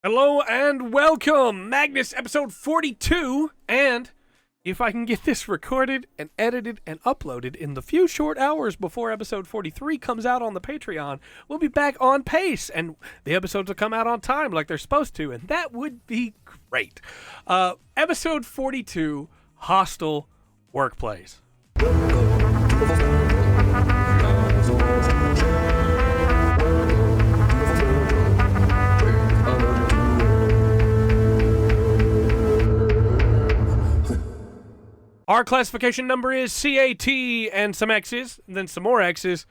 Hello and welcome, Magnus episode 42, and if I can get this recorded and edited and uploaded in the few short hours before episode 43 comes out on the Patreon, we'll be back on pace, and the episodes will come out on time like they're supposed to, and that would be great. Episode 42, Hostile Workplace. Our classification number is CAT and some X's, and then some more X's,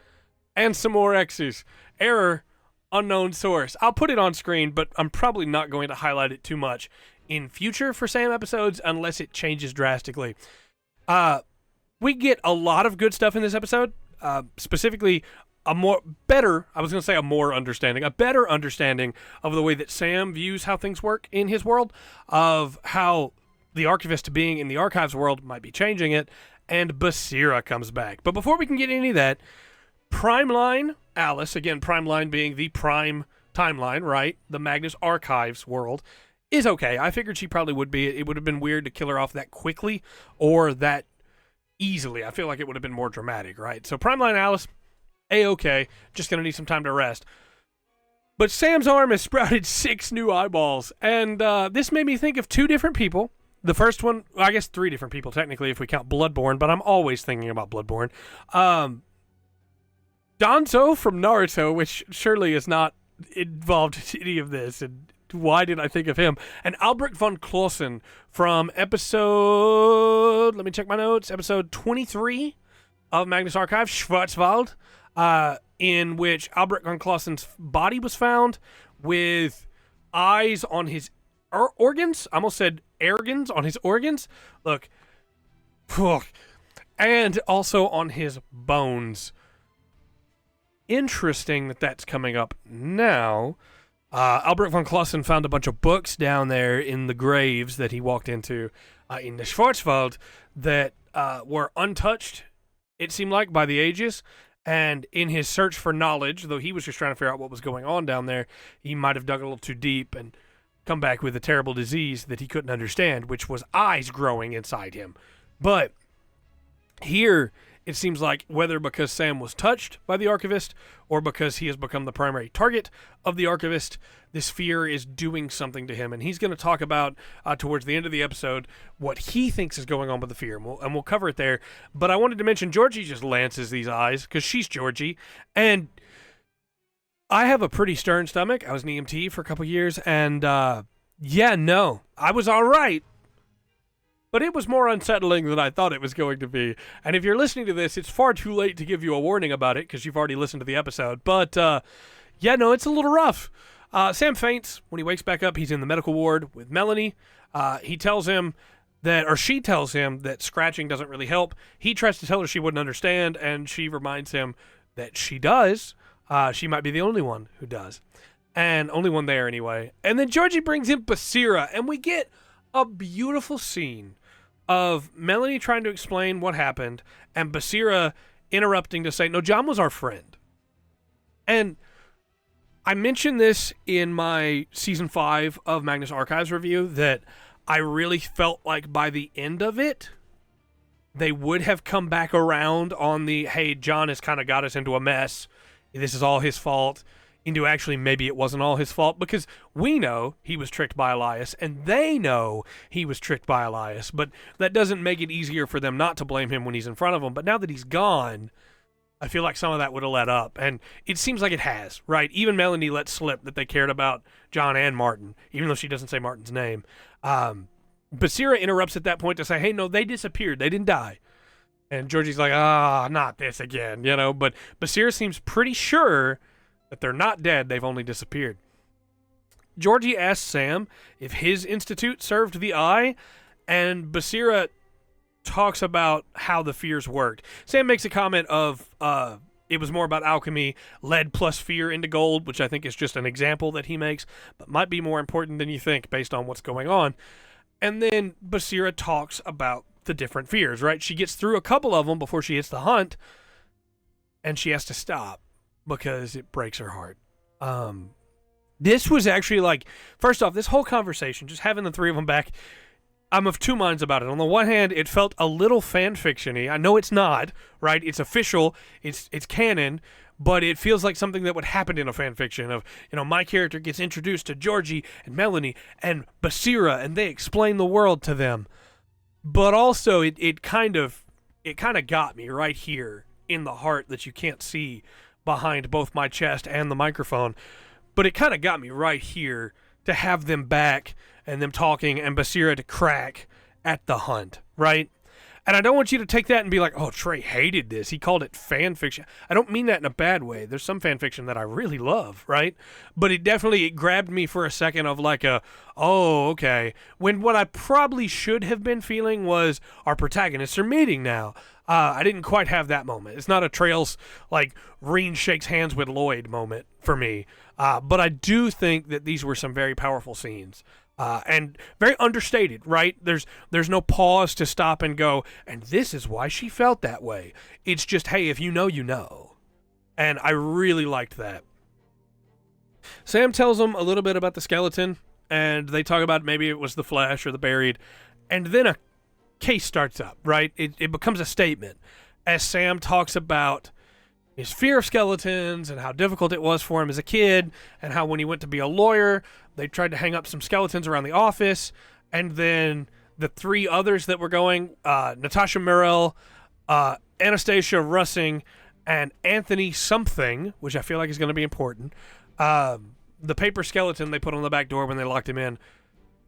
and some more X's. Error, unknown source. I'll put it on screen, but I'm probably not going to highlight it too much in future for Sam episodes unless it changes drastically. We get a lot of good stuff in this episode, specifically a better understanding of the way that Sam views how things work in his world, of how the archivist being in the archives world might be changing it, and Basira comes back. But before we can get any of that, Primeline Alice, again, Primeline being the prime timeline, right? The Magnus archives world, is okay. I figured she probably would be. It would have been weird to kill her off that quickly or that easily. I feel like it would have been more dramatic, right? So Primeline Alice, A-okay, just going to need some time to rest. But Sam's arm has sprouted 6 new eyeballs, and this made me think of 2 different people. The first one, I guess 3 different people technically if we count Bloodborne, but I'm always thinking about Bloodborne. Danzo from Naruto, which surely is not involved in any of this, and why did I think of him? And Albrecht von Clausen from episode, let me check my notes, episode 23 of Magnus Archives, Schwarzwald, in which Albrecht von Clausen's body was found with eyes on his organs. I almost said organs on his organs. Look. And also on his bones. Interesting that that's coming up now. Albrecht von Clausen found a bunch of books down there in the graves that he walked into in the Schwarzwald that were untouched, it seemed like, by the ages. And in his search for knowledge, though he was just trying to figure out what was going on down there, he might have dug a little too deep and come back with a terrible disease that he couldn't understand, which was eyes growing inside him. But here, it seems like whether because Sam was touched by the archivist or because he has become the primary target of the archivist, this fear is doing something to him. And he's going to talk about, towards the end of the episode, what he thinks is going on with the fear. And we'll cover it there. But I wanted to mention Georgie just lances these eyes because she's Georgie. And I have a pretty stern stomach. I was an EMT for a couple years, and I was all right. But it was more unsettling than I thought it was going to be. And if you're listening to this, it's far too late to give you a warning about it because you've already listened to the episode. But, it's a little rough. Sam faints. When he wakes back up, he's in the medical ward with Melanie. She tells him that scratching doesn't really help. He tries to tell her she wouldn't understand, and she reminds him that she does. She might be the only one who does. And only one there anyway. And then Georgie brings in Basira, and we get a beautiful scene of Melanie trying to explain what happened and Basira interrupting to say, no, John was our friend. And I mentioned this in my season 5 of Magnus Archives review that I really felt like by the end of it, they would have come back around on the, hey, John has kind of got us into a mess. This is all his fault. Into actually maybe it wasn't all his fault because we know he was tricked by Elias and they know he was tricked by Elias, but that doesn't make it easier for them not to blame him when he's in front of them. But now that he's gone, I feel like some of that would have let up, and it seems like it has, right? Even Melanie let slip that they cared about John and Martin, even though she doesn't say Martin's name. Basira interrupts at that point to say, hey, no, they disappeared. They didn't die. And Georgie's like, not this again, but Basira seems pretty sure that they're not dead, they've only disappeared. Georgie asks Sam if his institute served the eye, and Basira talks about how the fears worked. Sam makes a comment of it was more about alchemy, lead plus fear into gold, which I think is just an example that he makes, but might be more important than you think based on what's going on. And then Basira talks about the different fears, right? She gets through a couple of them before she hits the hunt, and she has to stop because it breaks her heart. This was actually like, first off, this whole conversation, just having the three of them back, I'm of two minds about it. On the one hand, it felt a little fan fiction-y. I know it's not, right? It's official, it's canon, but it feels like something that would happen in a fan fiction of, my character gets introduced to Georgie and Melanie and Basira, and they explain the world to them. But also, it kind of got me right here in the heart that you can't see behind both my chest and the microphone. But it kind of got me right here to have them back and them talking and Basira to crack at the hunt, right? And I don't want you to take that and be like, oh, Trey hated this. He called it fan fiction. I don't mean that in a bad way. There's some fan fiction that I really love, right? But it grabbed me for a second of like oh, okay. When what I probably should have been feeling was our protagonists are meeting now. I didn't quite have that moment. It's not a Trails, like, Reen shakes hands with Lloyd moment for me. But I do think that these were some very powerful scenes. And very understated, right? There's no pause to stop and go, and this is why she felt that way. It's just, hey, if you know, you know. And I really liked that. Sam tells them a little bit about the skeleton, and they talk about maybe it was the flesh or the buried, and then a case starts up, right? It becomes a statement as Sam talks about his fear of skeletons and how difficult it was for him as a kid, and how when he went to be a lawyer, they tried to hang up some skeletons around the office, and then the three others that were going, Natasha Murrell, Anastasia Russing, and Anthony something, which I feel like is going to be important, the paper skeleton they put on the back door when they locked him in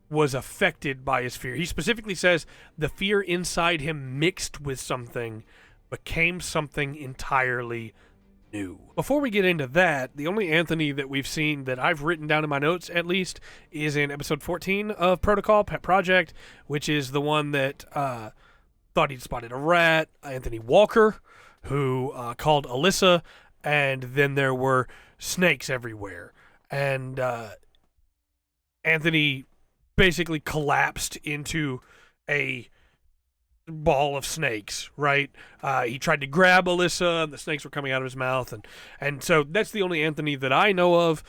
was affected by his fear. He specifically says the fear inside him mixed with something, became something entirely new. Before we get into that, the only Anthony that we've seen that I've written down in my notes, at least, is in episode 14 of Protocol, Pet Project, which is the one that thought he'd spotted a rat, Anthony Walker, who called Alyssa, and then there were snakes everywhere. And Anthony basically collapsed into a ball of snakes, right? He tried to grab Alyssa, and the snakes were coming out of his mouth, and so that's the only Anthony that I know of.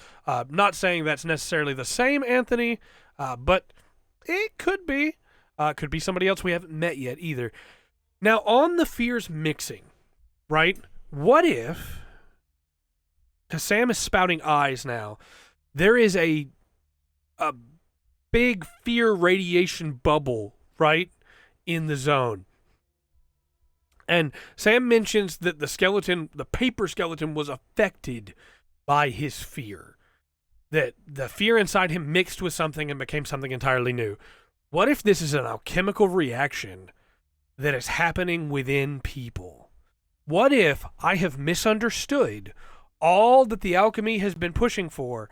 Not saying that's necessarily the same Anthony, but it could be. Could be somebody else we haven't met yet either. Now, on the fears mixing, right? What if, because Sam is spouting eyes now, there is a big fear radiation bubble, right, in the zone. And Sam mentions that the skeleton, the paper skeleton, was affected by his fear. That the fear inside him mixed with something and became something entirely new. What if this is an alchemical reaction that is happening within people? What if I have misunderstood all that the alchemy has been pushing for,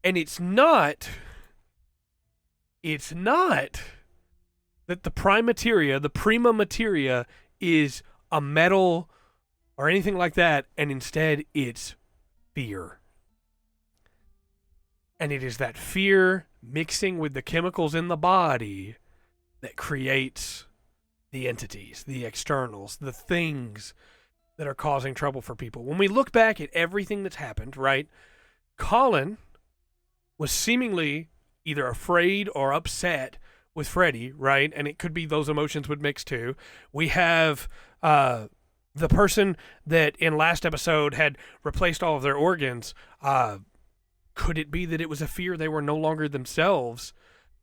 and it's not that the prime materia, the prima materia, is a metal or anything like that, and instead it's fear. And it is that fear mixing with the chemicals in the body that creates the entities, the externals, the things that are causing trouble for people. When we look back at everything that's happened, right, Colin was seemingly either afraid or upset with Freddy, right? And it could be those emotions would mix too. We have the person that in last episode had replaced all of their organs. Could it be that it was a fear they were no longer themselves,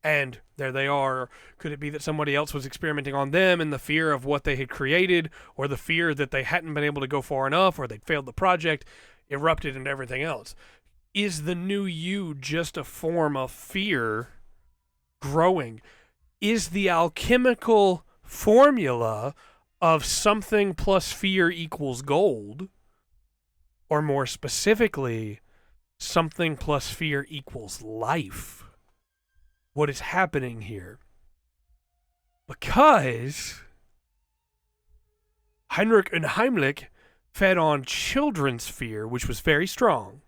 and there they are? Could it be that somebody else was experimenting on them, and the fear of what they had created, or the fear that they hadn't been able to go far enough, or they'd failed the project, erupted into everything else? Is the new you just a form of fear growing? Is the alchemical formula of something plus fear equals gold, or more specifically, something plus fear equals life? What is happening here? Because Heinrich and Heimlich fed on children's fear, which was very strong.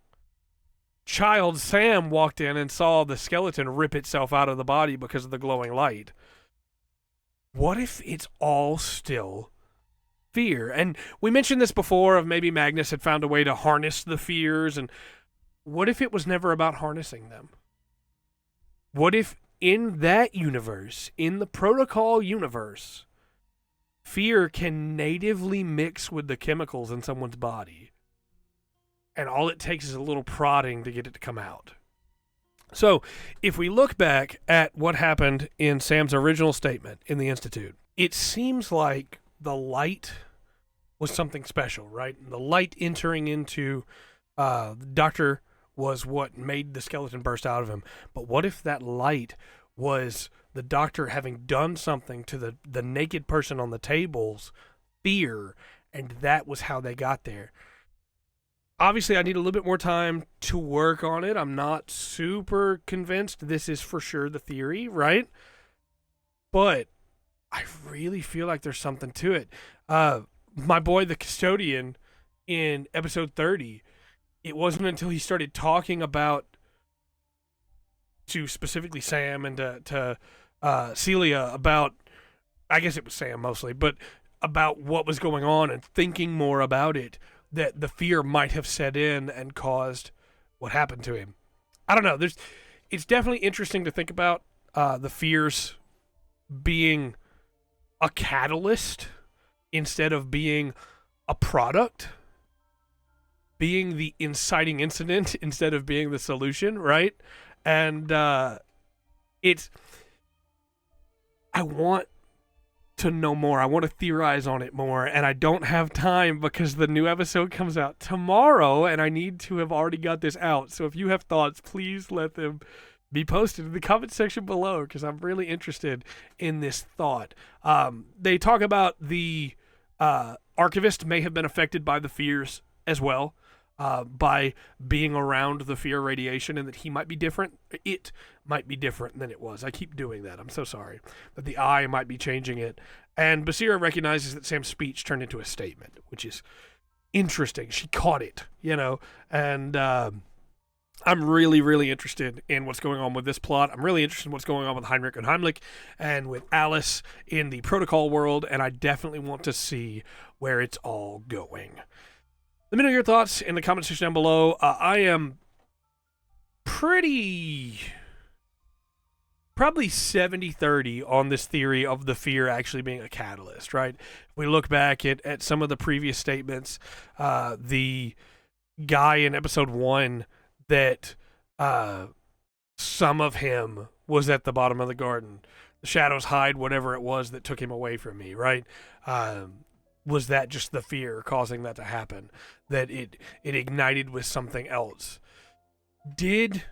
Child Sam walked in and saw the skeleton rip itself out of the body because of the glowing light. What if it's all still fear? And we mentioned this before of maybe Magnus had found a way to harness the fears, and what if it was never about harnessing them? What if in that universe, in the protocol universe, fear can natively mix with the chemicals in someone's body, and all it takes is a little prodding to get it to come out? So, if we look back at what happened in Sam's original statement in the Institute, it seems like the light was something special, right? The light entering into the doctor was what made the skeleton burst out of him. But what if that light was the doctor having done something to the naked person on the table's fear, and that was how they got there? Obviously, I need a little bit more time to work on it. I'm not super convinced this is for sure the theory, right? But I really feel like there's something to it. My boy, the custodian, in episode 30, it wasn't until he started talking about, to specifically Sam and to Celia, about, I guess it was Sam mostly, but about what was going on and thinking more about it, that the fear might have set in and caused what happened to him. I don't know. It's definitely interesting to think about the fears being a catalyst instead of being a product, being the inciting incident instead of being the solution, right? And I want to know more. I want to theorize on it more, and I don't have time because the new episode comes out tomorrow, and I need to have already got this out. So if you have thoughts, please let them be posted in the comment section below, because I'm really interested in this thought. They talk about the archivist may have been affected by the fears as well, by being around the fear radiation, and that he might be different. It might be different than it was. I keep doing that. I'm so sorry. But the I might be changing it. And Basira recognizes that Sam's speech turned into a statement, which is interesting. She caught it, and I'm really, really interested in what's going on with this plot. I'm really interested in what's going on with Heinrich and Heimlich and with Alice in the protocol world, and I definitely want to see where it's all going. Let me know your thoughts in the comment section down below. I am probably 70-30 on this theory of the fear actually being a catalyst, right? If we look back at some of the previous statements, the guy in episode 1 that some of him was at the bottom of the garden. The shadows hide whatever it was that took him away from me, right? Was that just the fear causing that to happen? That it ignited with something else? Did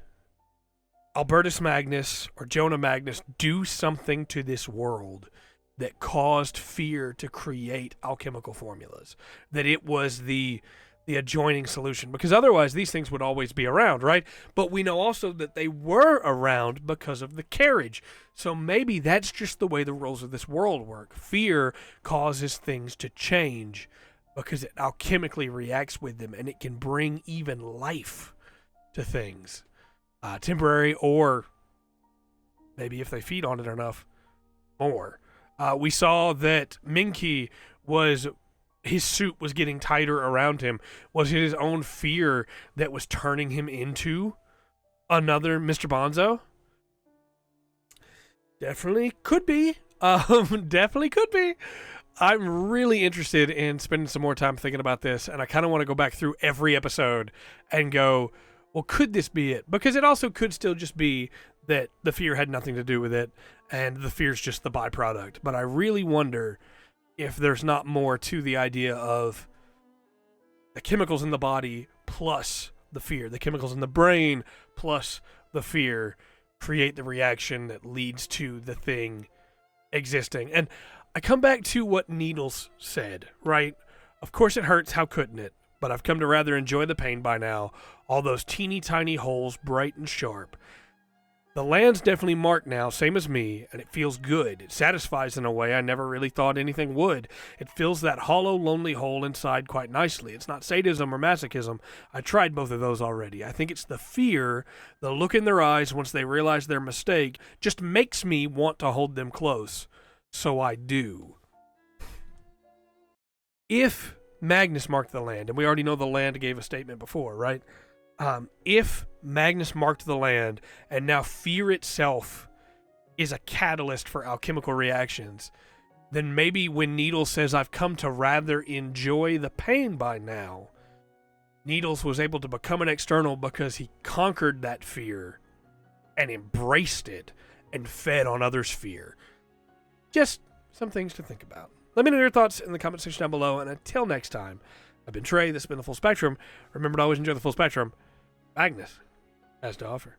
Albertus Magnus or Jonah Magnus do something to this world that caused fear to create alchemical formulas? That it was the adjoining solution? Because otherwise these things would always be around, right? But we know also that they were around because of the carriage. So maybe that's just the way the rules of this world work. Fear causes things to change because it alchemically reacts with them, and it can bring even life to things. Temporary, or maybe if they feed on it enough, more. We saw that Minky his suit was getting tighter around him. Was it his own fear that was turning him into another Mr. Bonzo? Definitely could be. Definitely could be. I'm really interested in spending some more time thinking about this, and I kind of want to go back through every episode and go, well, could this be it? Because it also could still just be that the fear had nothing to do with it, and the fear's just the byproduct. But I really wonder if there's not more to the idea of the chemicals in the body plus the fear. The chemicals in the brain plus the fear create the reaction that leads to the thing existing. And I come back to what Needles said, right? Of course it hurts, how couldn't it? But I've come to rather enjoy the pain by now. All those teeny tiny holes, bright and sharp. The land's definitely marked now, same as me, and it feels good. It satisfies in a way I never really thought anything would. It fills that hollow, lonely hole inside quite nicely. It's not sadism or masochism. I tried both of those already. I think it's the fear, the look in their eyes once they realize their mistake, just makes me want to hold them close. So I do. If Magnus marked the land, and we already know the land gave a statement before, right? If Magnus marked the land, and now fear itself is a catalyst for alchemical reactions, then maybe when Needles says, I've come to rather enjoy the pain by now, Needles was able to become an external because he conquered that fear and embraced it and fed on others' fear. Just some things to think about. Let me know your thoughts in the comment section down below, and until next time, I've been Trey, this has been The Full Spectrum. Remember to always enjoy the full spectrum Magnus has to offer.